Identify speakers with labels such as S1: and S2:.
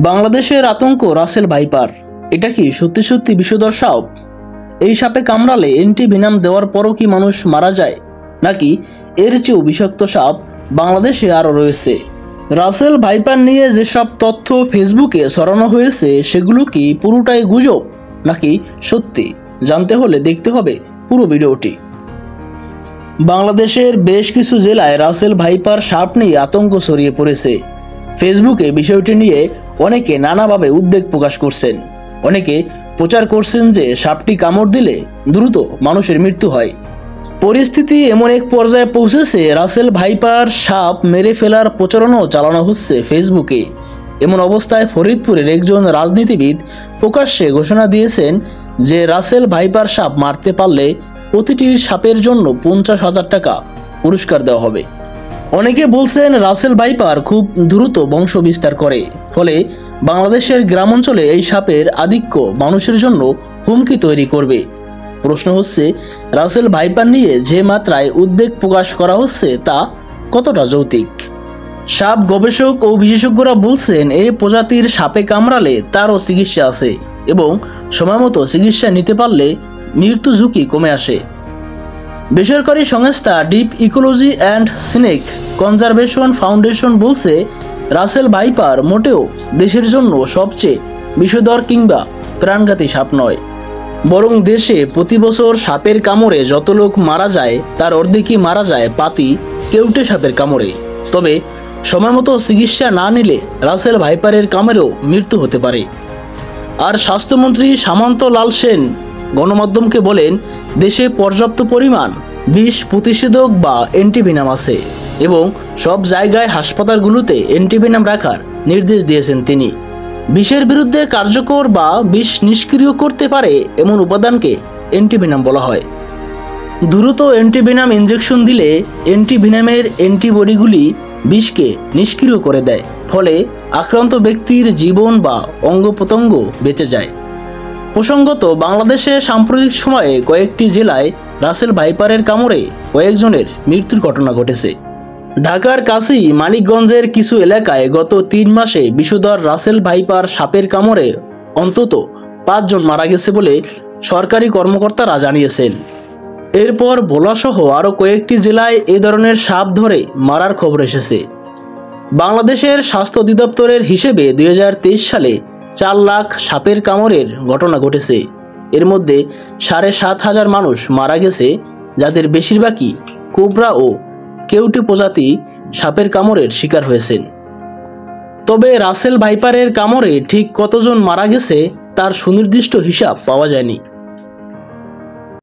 S1: বাংলাদেশের আতঙ্ক Russell viper. এটা কি সত্যি সত্যি বিষধর সাপ? এই সাপে কামড়ালে অ্যান্টিভেনাম দেওয়ার পরও কি মানুষ মারা যায়, নাকি এর চেয়েও বিষাক্ত সাপ বাংলাদেশে আরও রয়েছে? রাসেল ভাইপার নিয়ে যেসব তথ্য ফেসবুকে ছড়ানো হয়েছে সেগুলো কি পুরোটাই গুজব নাকি সত্যি? জানতে হলে দেখতে হবে পুরো ভিডিওটি। বাংলাদেশের বেশ কিছু জেলায় রাসেল ভাইপার সাপ নিয়ে আতঙ্ক ছড়িয়ে পড়েছে। ফেসবুকে বিষয়টি নিয়ে অনেকে নানাভাবে উদ্বেগ প্রকাশ করছেন। অনেকে প্রচার করছেন যে সাপটি কামড় দিলে দ্রুত মানুষের মৃত্যু হয়। পরিস্থিতি এমন এক পর্যায়ে পৌঁছেছে, রাসেল ভাইপার সাপ মেরে ফেলার প্রচারণাও চালানো হচ্ছে ফেসবুকে। এমন অবস্থায় ফরিদপুরের একজন রাজনীতিবিদ প্রকাশ্যে ঘোষণা দিয়েছেন যে রাসেল ভাইপার সাপ মারতে পারলে প্রতিটি সাপের জন্য 50,000 টাকা পুরস্কার দেওয়া হবে। অনেকে বলছেন রাসেল ভাইপার খুব দ্রুত বংশ বিস্তার করে, ফলে বাংলাদেশের গ্রামাঞ্চলে এই সাপের আধিক্য মানুষের জন্য হুমকি তৈরি করবে। প্রশ্ন হচ্ছে, রাসেল ভাইপার নিয়ে যে মাত্রায় উদ্বেগ প্রকাশ করা হচ্ছে তা কতটা যৌক্তিক? সাপ গবেষক ও বিশেষজ্ঞরা বলছেন এই প্রজাতির সাপে কামড়ালে তারও চিকিৎসা আছে এবং সময়মতো চিকিৎসা নিতে পারলে মৃত্যু ঝুঁকি কমে আসে। বেসরকারি সংস্থা deep ecology and snake conservation foundation বলছে, রাসেল ভাইপার মোটেও দেশের জন্য সবচেয়ে বিষধর কিংবা প্রাণঘাতী সাপ নয়, বরং দেশে প্রতি বছর সাপের কামড়ে যত লোক মারা যায় তার অর্ধেকই মারা যায় পাতি কেউটে সাপের কামড়ে। তবে সময়মতো চিকিৎসা না নিলে রাসেল ভাইপারের কামড়েও মৃত্যু হতে পারে। আর স্বাস্থ্যমন্ত্রী সামন্ত লাল সেন গণমাধ্যমকে বলেন, দেশে পর্যাপ্ত পরিমাণ বিষ প্রতিষেধক বা অ্যান্টিভেনাম আছে এবং সব জায়গায় হাসপাতালগুলোতে অ্যান্টিভেনাম রাখার নির্দেশ দিয়েছেন তিনি। বিষের বিরুদ্ধে কার্যকর বা বিষ নিষ্ক্রিয় করতে পারে এমন উপাদানকে অ্যান্টিভেনাম বলা হয়। দ্রুত অ্যান্টিভেনাম ইনজেকশন দিলে অ্যান্টিভেনামের অ্যান্টিবডিগুলি বিষকে নিষ্ক্রিয় করে দেয়, ফলে আক্রান্ত ব্যক্তির জীবন বা অঙ্গ প্রত্যঙ্গ বেঁচে যায়। প্রসঙ্গত, বাংলাদেশে সাম্প্রতিক সময়ে কয়েকটি জেলায় রাসেল ভাইপারের কামড়ে কয়েকজনের মৃত্যুর ঘটনা ঘটেছে। ঢাকার কাছেই মানিকগঞ্জের কিছু এলাকায় গত 3 মাসে বিষধর রাসেল ভাইপার সাপের কামড়ে অন্তত 5 জন মারা গেছে বলে সরকারি কর্মকর্তারা জানিয়েছেন। এরপর ভোলাসহ আরও কয়েকটি জেলায় এ ধরনের সাপ ধরে মারার খবর এসেছে। বাংলাদেশের স্বাস্থ্য অধিদপ্তরের হিসেবে 2023 সালে 4 লাখ সাপের কামড়ের ঘটনা ঘটেছে। এর মধ্যে 7,500 মানুষ মারা গেছে, যাদের বেশিরভাগই কোবরা ও কেউটে প্রজাতি সাপের কামড়ের শিকার হয়েছেন। তবে রাসেল ভাইপারের কামড়ে ঠিক কতজন মারা গেছে তার সুনির্দিষ্ট হিসাব পাওয়া যায়নি।